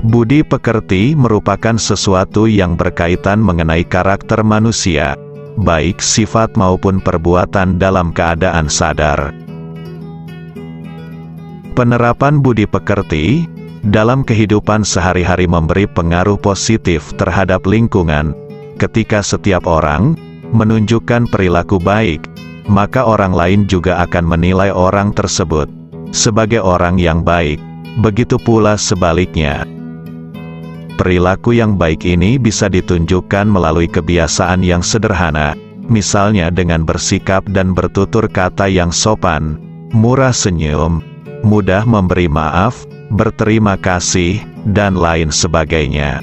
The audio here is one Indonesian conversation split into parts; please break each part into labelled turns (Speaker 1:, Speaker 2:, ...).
Speaker 1: Budi pekerti merupakan sesuatu yang berkaitan mengenai karakter manusia, baik sifat maupun perbuatan dalam keadaan sadar. Penerapan budi pekerti dalam kehidupan sehari-hari memberi pengaruh positif terhadap lingkungan. Ketika setiap orang menunjukkan perilaku baik, maka orang lain juga akan menilai orang tersebut sebagai orang yang baik. Begitu pula sebaliknya. Perilaku yang baik ini bisa ditunjukkan melalui kebiasaan yang sederhana, misalnya dengan bersikap dan bertutur kata yang sopan, murah senyum, mudah memberi maaf, berterima kasih, dan lain sebagainya.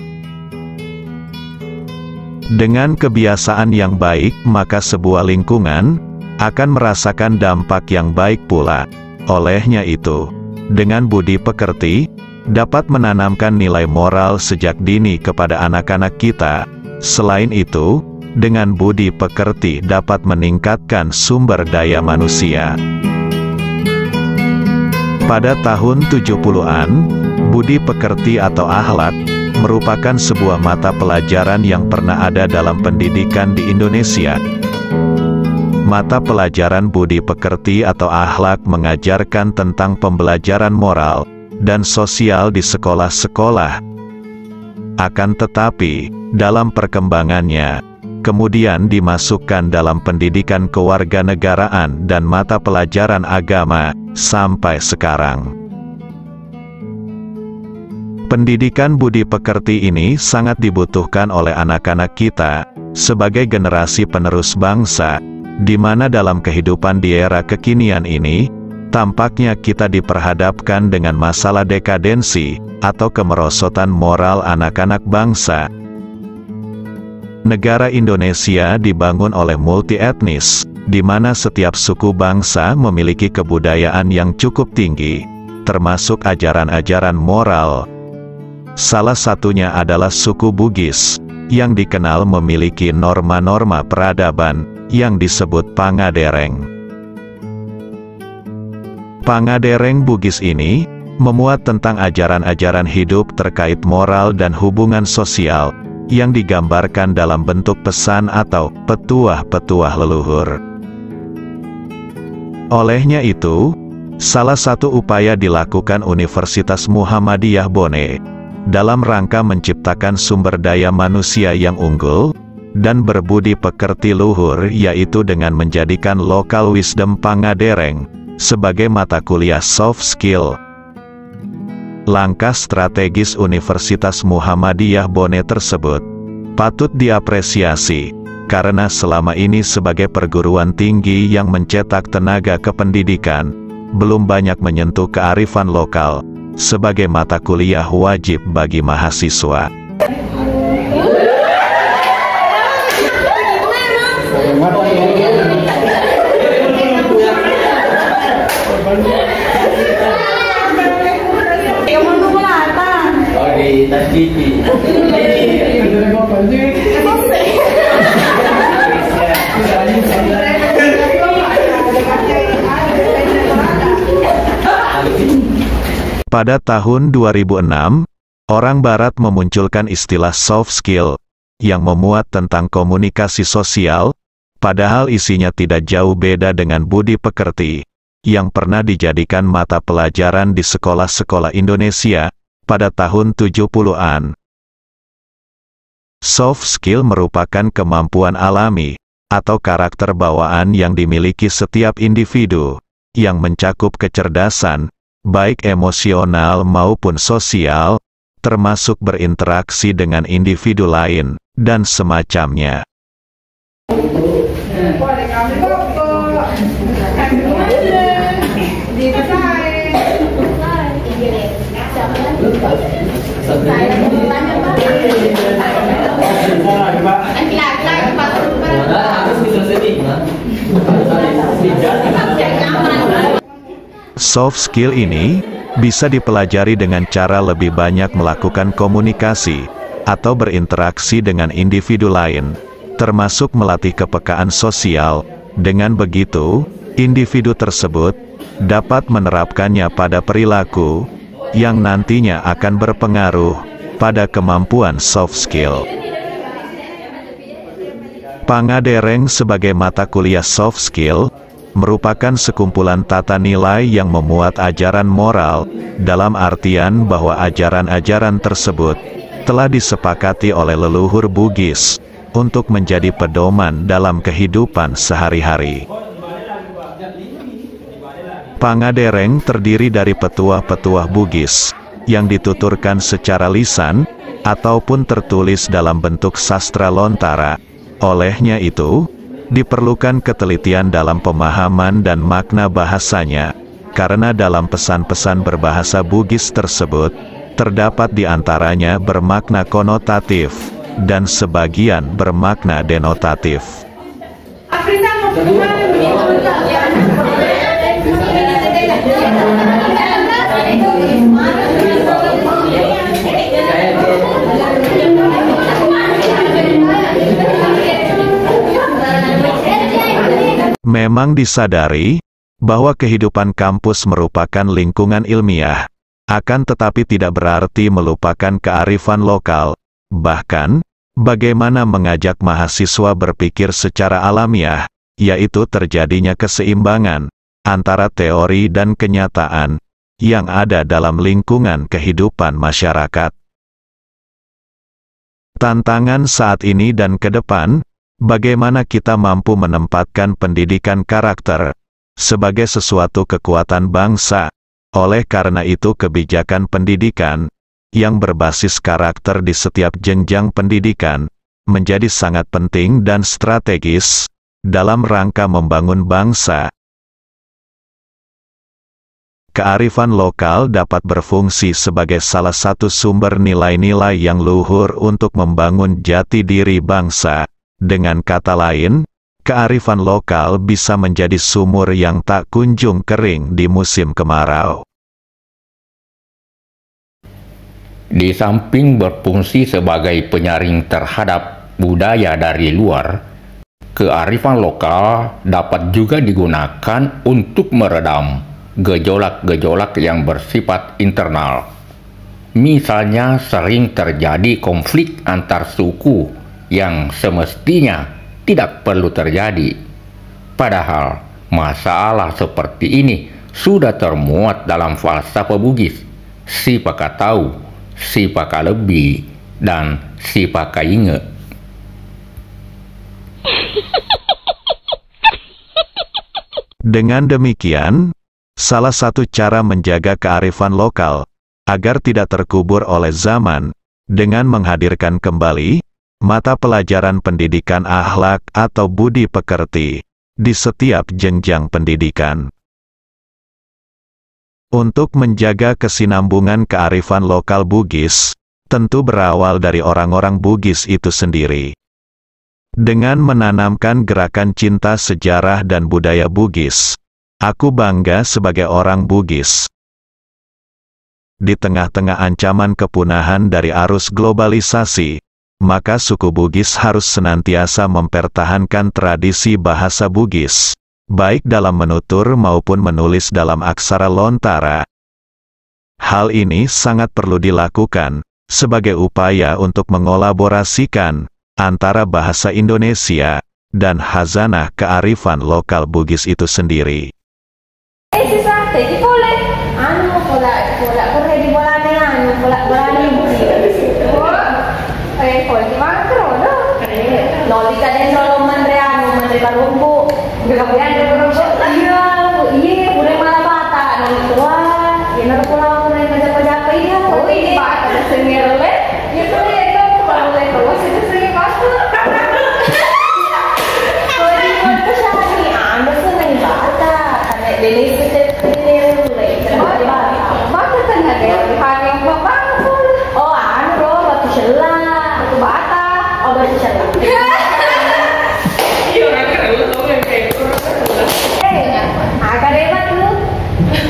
Speaker 1: Dengan kebiasaan yang baik, maka sebuah lingkungan akan merasakan dampak yang baik pula. Olehnya itu, dengan budi pekerti, dapat menanamkan nilai moral sejak dini kepada anak-anak kita. Selain itu, dengan budi pekerti dapat meningkatkan sumber daya manusia. Pada tahun 70-an, budi pekerti atau akhlak merupakan sebuah mata pelajaran yang pernah ada dalam pendidikan di Indonesia. Mata pelajaran budi pekerti atau akhlak mengajarkan tentang pembelajaran moral dan sosial di sekolah-sekolah. Akan tetapi, dalam perkembangannya, kemudian dimasukkan dalam pendidikan kewarganegaraan dan mata pelajaran agama, sampai sekarang. Pendidikan budi pekerti ini sangat dibutuhkan oleh anak-anak kita, sebagai generasi penerus bangsa, di mana dalam kehidupan di era kekinian ini, tampaknya kita diperhadapkan dengan masalah dekadensi, atau kemerosotan moral anak-anak bangsa. Negara Indonesia dibangun oleh multi-etnis, di mana setiap suku bangsa memiliki kebudayaan yang cukup tinggi, termasuk ajaran-ajaran moral. Salah satunya adalah suku Bugis, yang dikenal memiliki norma-norma peradaban, yang disebut Pangadereng. Pangadereng Bugis ini memuat tentang ajaran-ajaran hidup terkait moral dan hubungan sosial, yang digambarkan dalam bentuk pesan atau petuah-petuah leluhur. Olehnya itu, salah satu upaya dilakukan Universitas Muhammadiyah Bone, dalam rangka menciptakan sumber daya manusia yang unggul, dan berbudi pekerti luhur, yaitu dengan menjadikan Local Wisdom Pangadereng sebagai mata kuliah soft skill. Langkah strategis Universitas Muhammadiyah Bone tersebut patut diapresiasi, karena selama ini sebagai perguruan tinggi yang mencetak tenaga kependidikan, belum banyak menyentuh kearifan lokal sebagai mata kuliah wajib bagi mahasiswa. Pada tahun 2006, orang Barat memunculkan istilah soft skill, yang memuat tentang komunikasi sosial, padahal isinya tidak jauh beda dengan budi pekerti, yang pernah dijadikan mata pelajaran di sekolah-sekolah Indonesia, pada tahun 70-an. Soft skill merupakan kemampuan alami, atau karakter bawaan yang dimiliki setiap individu, yang mencakup kecerdasan, baik emosional maupun sosial, termasuk berinteraksi dengan individu lain, dan semacamnya. Soft skill ini bisa dipelajari dengan cara lebih banyak melakukan komunikasi atau berinteraksi dengan individu lain, termasuk melatih kepekaan sosial. Dengan begitu, individu tersebut dapat menerapkannya pada perilaku yang nantinya akan berpengaruh pada kemampuan soft skill. Pangadereng sebagai mata kuliah soft skill merupakan sekumpulan tata nilai yang memuat ajaran moral, dalam artian bahwa ajaran-ajaran tersebut telah disepakati oleh leluhur Bugis untuk menjadi pedoman dalam kehidupan sehari-hari. Pangadereng terdiri dari petuah-petuah Bugis yang dituturkan secara lisan ataupun tertulis dalam bentuk sastra lontara. Olehnya itu, diperlukan ketelitian dalam pemahaman dan makna bahasanya, karena dalam pesan-pesan berbahasa Bugis tersebut, terdapat di antaranya bermakna konotatif, dan sebagian bermakna denotatif. Memang disadari bahwa kehidupan kampus merupakan lingkungan ilmiah, akan tetapi tidak berarti melupakan kearifan lokal. Bahkan, bagaimana mengajak mahasiswa berpikir secara alamiah, yaitu terjadinya keseimbangan antara teori dan kenyataan yang ada dalam lingkungan kehidupan masyarakat. Tantangan saat ini dan ke depan, bagaimana kita mampu menempatkan pendidikan karakter sebagai sesuatu kekuatan bangsa. Oleh karena itu, kebijakan pendidikan yang berbasis karakter di setiap jenjang pendidikan menjadi sangat penting dan strategis dalam rangka membangun bangsa. Kearifan lokal dapat berfungsi sebagai salah satu sumber nilai-nilai yang luhur untuk membangun jati diri bangsa. Dengan kata lain, kearifan lokal bisa menjadi sumur yang tak kunjung kering di musim kemarau.
Speaker 2: Di samping berfungsi sebagai penyaring terhadap budaya dari luar, kearifan lokal dapat juga digunakan untuk meredam gejolak-gejolak yang bersifat internal. Misalnya, sering terjadi konflik antar suku yang semestinya tidak perlu terjadi. Padahal, masalah seperti ini sudah termuat dalam falsafah Bugis, Sipaka tahu, Sipaka lebih, dan Sipaka inge.
Speaker 1: Dengan demikian, salah satu cara menjaga kearifan lokal agar tidak terkubur oleh zaman dengan menghadirkan kembali mata pelajaran pendidikan akhlak atau budi pekerti di setiap jenjang pendidikan. Untuk menjaga kesinambungan kearifan lokal Bugis, tentu berawal dari orang-orang Bugis itu sendiri. Dengan menanamkan gerakan cinta sejarah dan budaya Bugis, aku bangga sebagai orang Bugis. Di tengah-tengah ancaman kepunahan dari arus globalisasi, maka suku Bugis harus senantiasa mempertahankan tradisi bahasa Bugis, baik dalam menutur maupun menulis dalam aksara lontara. Hal ini sangat perlu dilakukan sebagai upaya untuk mengolaborasikan antara bahasa Indonesia dan khazanah kearifan lokal Bugis itu sendiri.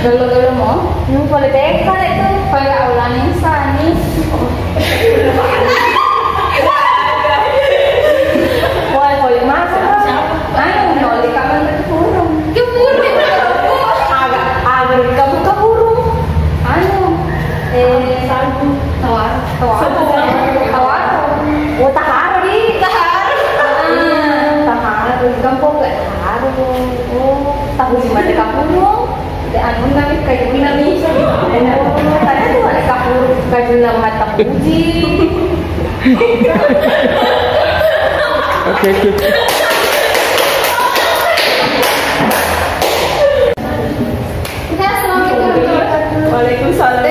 Speaker 3: Dulu-dulu mau, politik kan itu kayak ulangi sani. Wah, boleh masuk. Anu, nolih kamu burung. Agak kamu ke burung. Anu, salju. Tawar. Oh, tahar di. Tahar. Tahar. Kampung gak tahar. Oh, tahu di mana kampung? Di anu nami kayu nami. Tadi tuh ada kapur kayu nama mata puji.
Speaker 2: Oke.
Speaker 3: Waalaikumsalam.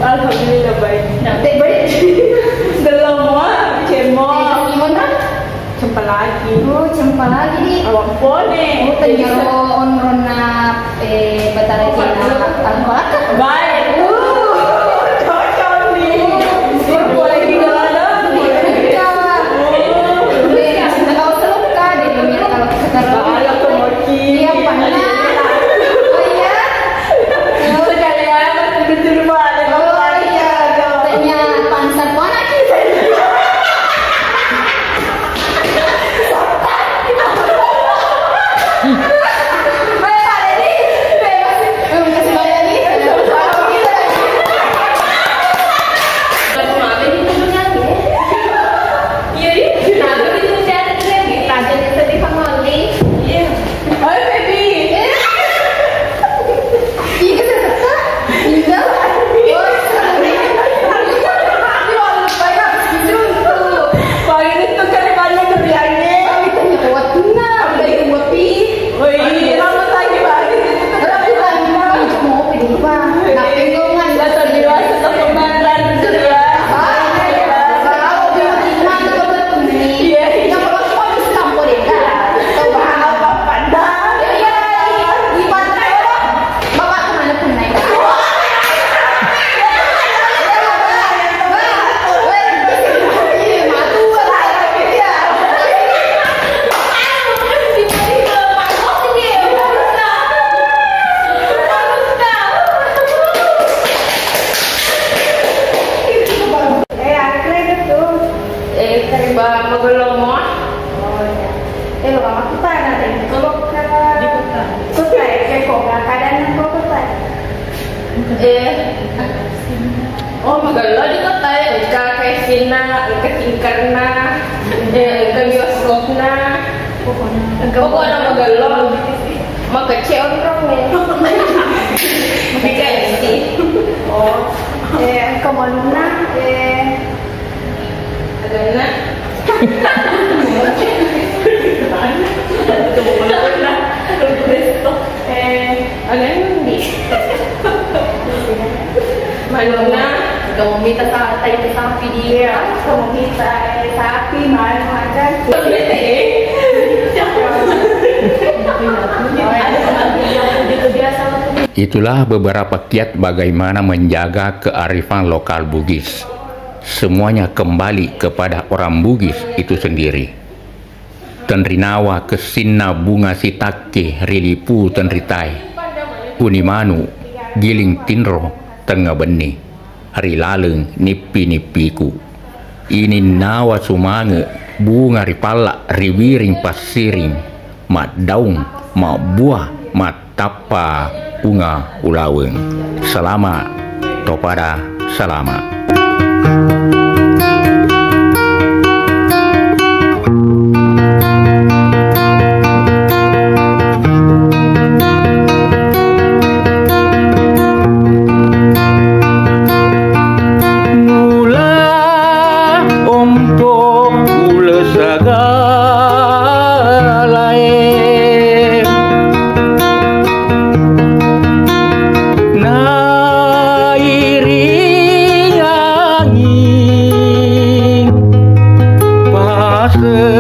Speaker 3: Alhamdulillah baik. Belum cemol. Jumpa lagi. Oh, jumpa lagi nih. Awak pone. Oh, ternyata onrona batara jina. Alhamdulillah. Baik. Cocok nih. Boleh digalang. Kalau seluka deh, kalau sekarang. Iya, panas. Oh iya. Oh, sekalian betul banget. Oh iya. Tanya pansar mana kita? Oh, magala di kota ka Sina, ka Tingkarna, ka bioskopna. Pokoknya magala. Magkace orang nih. Magkace. Oh, kamanuna agana. Agana di. Manuna, kamu minta tayo sapi dia, kamu minta sapi, mahal makan.
Speaker 2: Itulah beberapa kiat bagaimana menjaga kearifan lokal Bugis. Semuanya kembali kepada orang Bugis itu sendiri. Tenrinawa kesinna bunga sitake rilipu tenritai. Unimanu giling tinro tengah benih. Hari laleng nipi-nipiku. Ini nawa sumange bunga ripala riwiring pasiring. Mak daung, mak buah, mak tapa bunga ulaweng. Selamat topada selamat.
Speaker 4: Nairi angin pasir